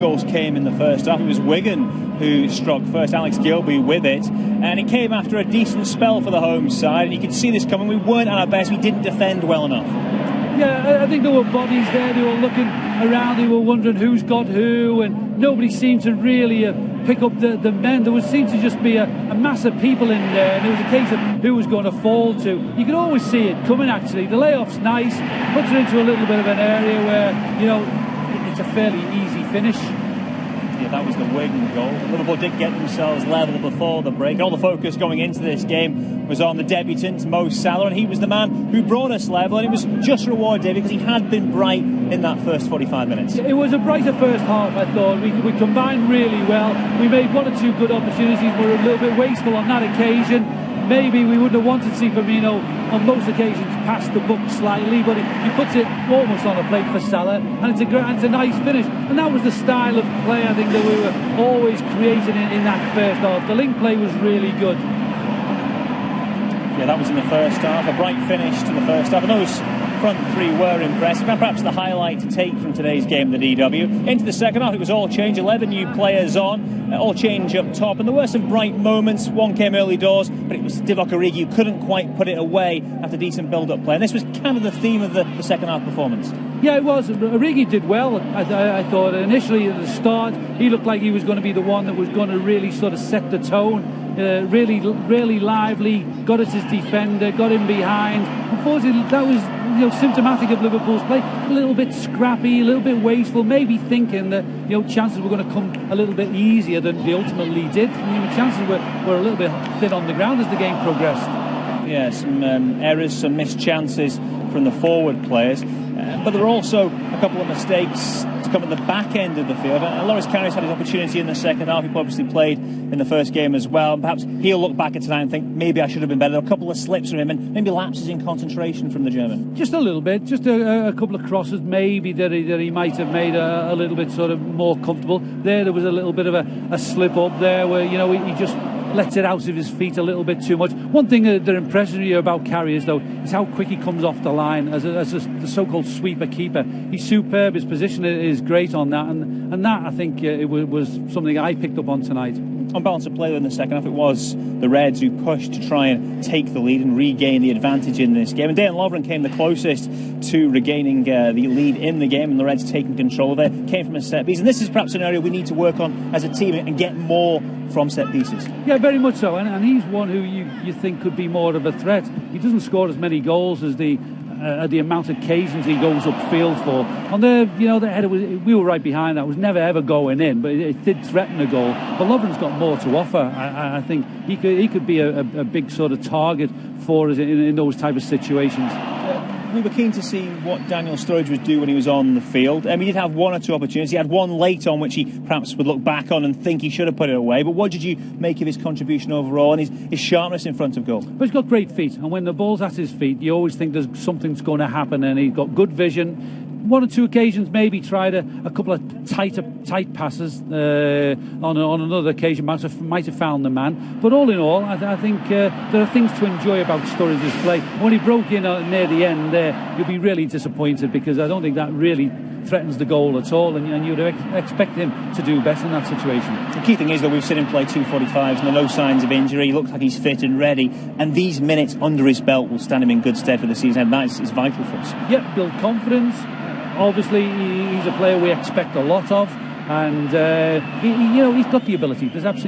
Goals came in the first half. It was Wigan who struck first, Alex Gilbey with it, and it came after a decent spell for the home side, and you could see this coming. We weren't at our best, we didn't defend well enough. Yeah, I think there were bodies there, they were looking around, they were wondering who's got who, and nobody seemed to really pick up the men. There seemed to just be a mass of people in there, and it was a case of who was going to fall to. You could always see it coming, actually. The layoff's nice, puts it into a little bit of an area where, you know, it's a fairly easy finish. Yeah, that was the Wigan goal. Liverpool did get themselves level before the break. All the focus going into this game was on the debutant, Salah, and he was the man who brought us level, and it was just rewarded because he had been bright in that first 45 minutes. It was a brighter first half, I thought. We combined really well. We made one or two good opportunities. We were a little bit wasteful on that occasion. Maybe we wouldn't have wanted to see Firmino on most occasions pass the buck slightly, but he puts it almost on a plate for Salah, and it's a nice finish. And that was the style of play, I think, that we were always creating in that first half. The link play was really good. Yeah, that was in the first half, a bright finish to the first half, and those front three were impressive. Perhaps the highlight to take from today's game, the DW. Into the second half, it was all change, 11 new players on, all change up top, and there were some bright moments. One came early doors, but it was Divock Origi who couldn't quite put it away after decent build-up play, and this was kind of the theme of the second half performance. Yeah, it was. Origi did well, I thought. Initially at the start, he looked like he was going to be the one that was going to really sort of set the tone. Really lively, got at his defender, got in behind. Unfortunately, that was symptomatic of Liverpool's play. A little bit scrappy, a little bit wasteful, maybe thinking that chances were going to come a little bit easier than they ultimately did. The chances were a little bit thin on the ground as the game progressed. Yeah, some errors, some missed chances from the forward players. But there were also a couple of mistakes to come at the back end of the field. And Loris Karius had his opportunity in the second half. He obviously played in the first game as well. And perhaps he'll look back at tonight and think, maybe I should have been better. There were a couple of slips from him and maybe lapses in concentration from the German. Just a little bit. Just a couple of crosses maybe that he might have made a little bit sort of more comfortable. There was a little bit of a slip up there where, he just lets it out of his feet a little bit too much. One thing that impresses me about Karius, though, is how quick he comes off the line as the so-called sweeper keeper. He's superb. His position is great on that, and that, I think, it was something I picked up on tonight. On balance of play in the second half, it was the Reds who pushed to try and take the lead and regain the advantage in this game. And Dejan Lovren came the closest to regaining the lead in the game, and the Reds taking control of it. Came from a set piece, and this is perhaps an area we need to work on as a team and get more from set pieces. Yeah, very much so, and he's one who you think could be more of a threat. He doesn't score as many goals as the amount of occasions he goes upfield for. On the header, we were right behind that. It was never ever going in, but it did threaten a goal. But Lovren's got more to offer. I think he could be a big sort of target for us in those type of situations. We were keen to see what Daniel Sturridge would do when he was on the field. He did have one or two opportunities. He had one late on which he perhaps would look back on and think he should have put it away. But what did you make of his contribution overall and his sharpness in front of goal? Well, he's got great feet, and when the ball's at his feet, you always think there's something's going to happen, and he's got good vision. One or two occasions maybe tried a couple of tight passes. On another occasion might have found the man. But all in all, I think there are things to enjoy about Sturridge's play. When he broke in near the end there, you'll be really disappointed, because I don't think that really threatens the goal at all, and you'd expect him to do better in that situation. The key thing is that we've seen him play 245s and there are no signs of injury. He looks like he's fit and ready, and these minutes under his belt will stand him in good stead for the season, and that is vital for us. Yeah, build confidence. Obviously, he's a player we expect a lot of, and he's got the ability. There's absolutely